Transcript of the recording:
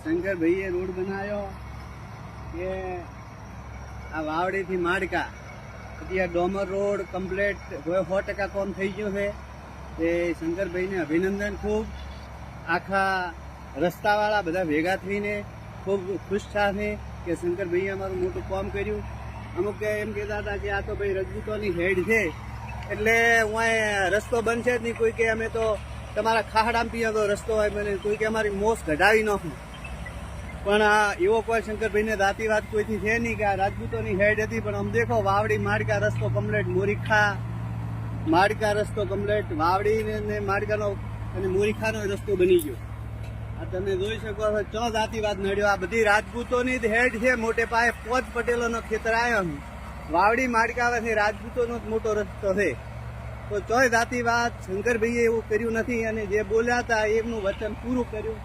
શંકર ભાઈએ રોડ બનાવ્યો કે આ વાવડીથી માડકા અત્યારે ડોમર રોડ કમ્પ્લીટ 100% કામ થઈ ગયું છે. તે શંકરભાઈને અભિનંદન. ખૂબ આખા રસ્તાવાળા બધા ભેગા થઈને ખૂબ ખુશ છે કે શંકરભાઈએ અમારું મોટું કામ કર્યું. અમુક એમ કહેતા હતા કે આ તો ભાઈ રજપૂતોની હેડ છે એટલે હું રસ્તો બનશે જ નહીં. કોઈ કે અમે તો તમારા ખાહડામાં પીએ તો રસ્તો હોય બને, કોઈ કે અમારી મોસ ઘટાવી નાખું. પણ એવો કોઈ શંકરભાઈને જાતિવાદ કોઈથી છે નહીં કે આ રાજપૂતોની હેડ હતી. પણ આમ દેખો વાવડી માડકા રસ્તો કમ્પ્લેટ, મોરીખા માડકા રસ્તો કમ્પ્લેટ, વાવડી ને માડકાનો અને મોરીખાનો રસ્તો બની ગયો. આ તમે જોઈ શકો છો ચો જાતિવાદ નડ્યો. આ બધી રાજપૂતોની જ હેડ છે. મોટે પાયે 5 પટેલોનો ખેતર આવ્યો. વાવડી માડકા આવે રાજપૂતોનો જ મોટો રસ્તો છે. તો ચોય જાતિવાદ શંકરભાઈએ એવું કર્યું નથી અને જે બોલ્યા હતા એમનું વચન પૂરું કર્યું.